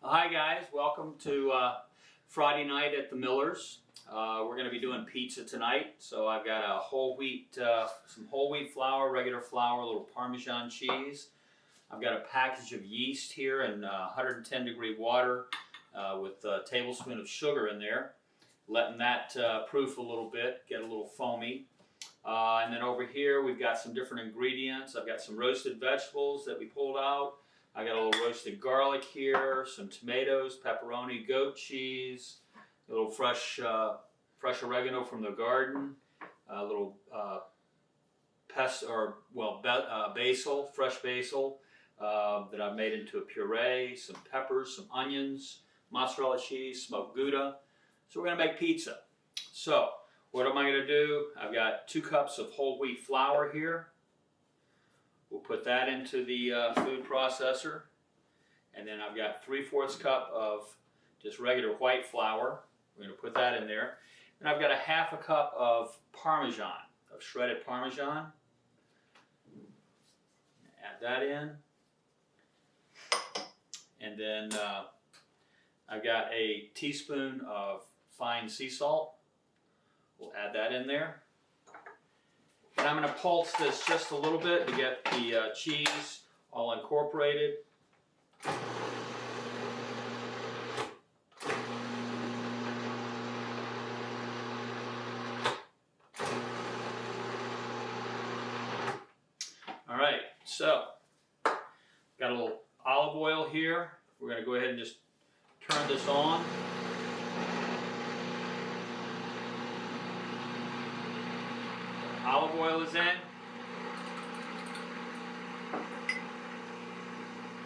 Hi guys, welcome to Friday night at the Miller's. We're going to be doing pizza tonight. So I've got a whole wheat, some whole wheat flour, regular flour, a little Parmesan cheese. I've got a package of yeast here in 110 degree water with a tablespoon of sugar in there. Letting that proof a little bit, get a little foamy. And then over here we've got some different ingredients. I've got some roasted vegetables that we pulled out. I got a little roasted garlic here, some tomatoes, pepperoni, goat cheese, a little fresh oregano from the garden, a little basil, fresh basil that I've made into a puree, some peppers, some onions, mozzarella cheese, smoked Gouda. So we're going to make pizza. So what am I going to do? I've got 2 cups of whole wheat flour here. We'll put that into the food processor. And then I've got 3/4 cup of just regular white flour. We're going to put that in there. And I've got a 1/2 cup of Parmesan, of shredded Parmesan. Add that in. And then I've got a teaspoon of fine sea salt. We'll add that in there. And I'm going to pulse this just a little bit to get the cheese all incorporated. All right, so got a little olive oil here. We're going to go ahead and just turn this on. Olive oil is in.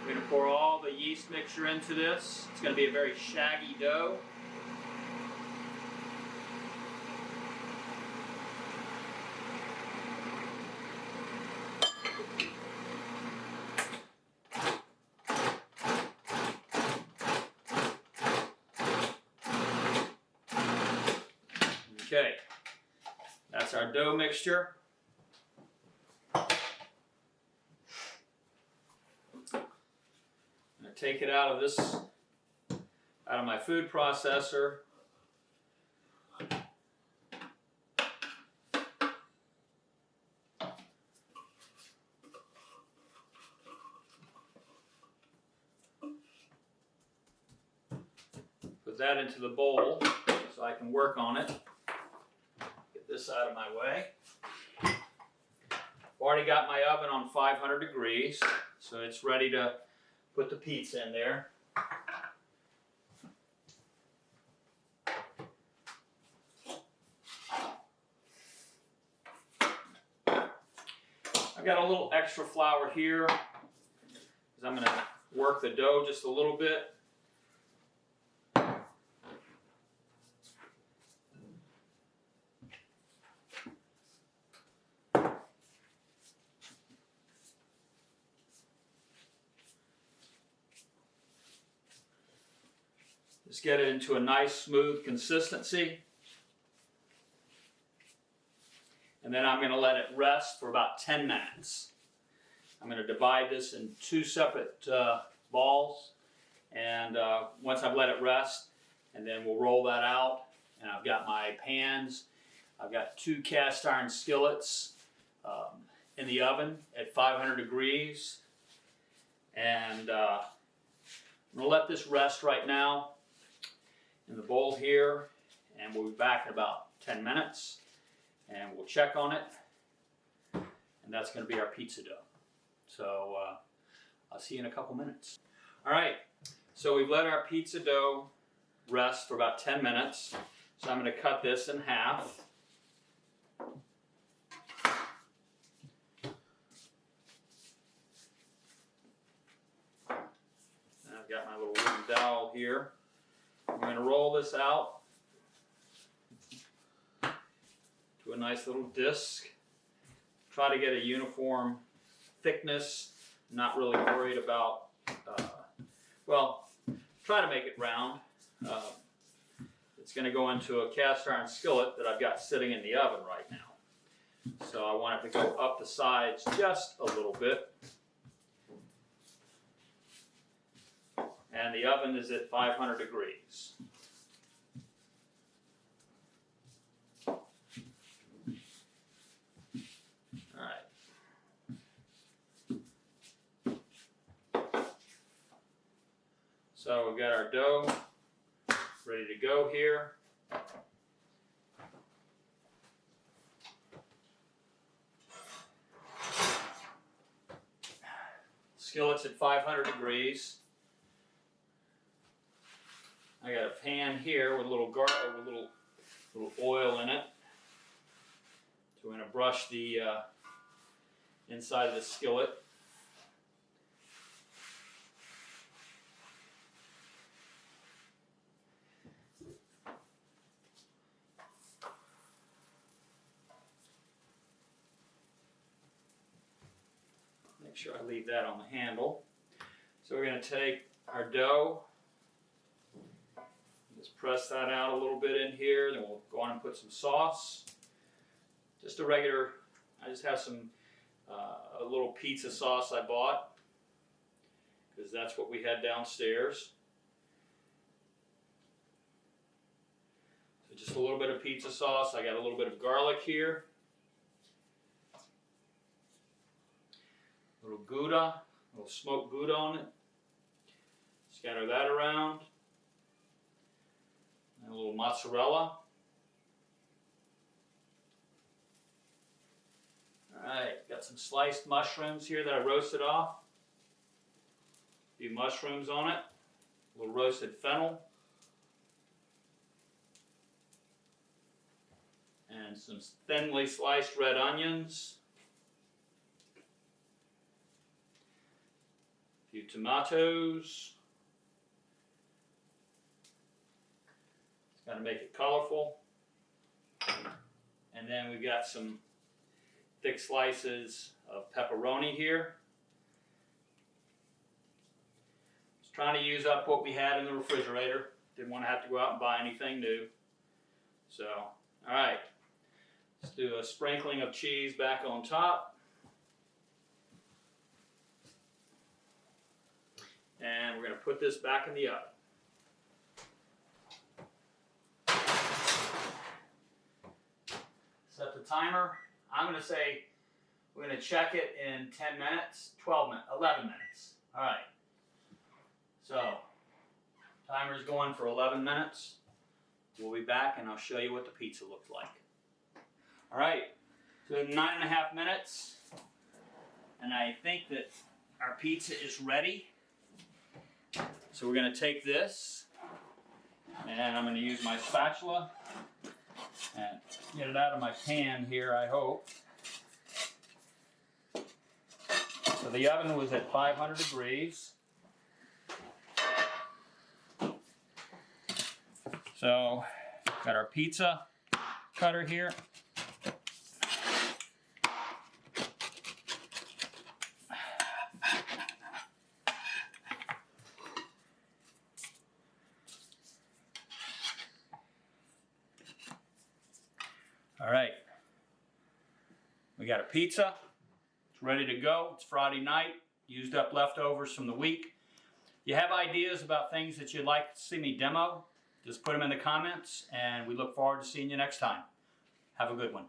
We're going to pour all the yeast mixture into this. It's going to be a very shaggy dough. Okay. That's our dough mixture. I'm going to take it out of my food processor. Put that into the bowl so I can work on it. This out of my way. I've already got my oven on 500 degrees, so it's ready to put the pizza in there. I've got a little extra flour here because I'm going to work the dough just a little bit. Just get it into a nice smooth consistency. And then I'm going to let it rest for about 10 minutes. I'm going to divide this in 2 separate balls. And once I've let it rest, and then we'll roll that out. And I've got my pans. I've got 2 cast iron skillets in the oven at 500 degrees. And I'm going to let this rest right now in the bowl here, and we'll be back in about 10 minutes, and we'll check on it, and that's going to be our pizza dough. So I'll see you in a couple minutes. All right, so we've let our pizza dough rest for about 10 minutes, so I'm going to cut this in half. And I've got my little wooden dowel here. I'm going to roll this out to a nice little disc. Try to get a uniform thickness. Not really worried about, try to make it round. It's going to go into a cast iron skillet that I've got sitting in the oven right now. So I want it to go up the sides just a little bit. and the oven is at 500 degrees. So we've got our dough ready to go here. Skillet's at 500 degrees. I got a pan here with a little garlic, with a little oil in it. So we're going to brush the inside of the skillet. Make sure I leave that on the handle. So we're going to take our dough, just press that out a little bit in here, then we'll go on and put some sauce. Just a regular, I just have some, a little pizza sauce I bought, because that's what we had downstairs. So just a little bit of pizza sauce. I got a little bit of garlic here. A little Gouda, a little smoked Gouda on it. Scatter that around. And a little mozzarella. Alright, got some sliced mushrooms here that I roasted off. A few mushrooms on it. A little roasted fennel. And some thinly sliced red onions. A few tomatoes. Got to make it colorful. And then we've got some thick slices of pepperoni here. Just trying to use up what we had in the refrigerator. Didn't want to have to go out and buy anything new. So, alright. Let's do a sprinkling of cheese back on top. And we're going to put this back in the oven. Set the timer. I'm going to say we're going to check it in 10 minutes, 12 minutes, 11 minutes. All right. So, timer's going for 11 minutes. We'll be back and I'll show you what the pizza looks like. All right. So 9.5 minutes. And I think that our pizza is ready. So we're going to take this and I'm going to use my spatula and get it out of my pan here, I hope. So the oven was at 500 degrees. So, got our pizza cutter here. All right, we got a pizza. It's ready to go. It's Friday night. Used up leftovers from the week. You have ideas about things that you'd like to see me demo? Just put them in the comments, and we look forward to seeing you next time. Have a good one.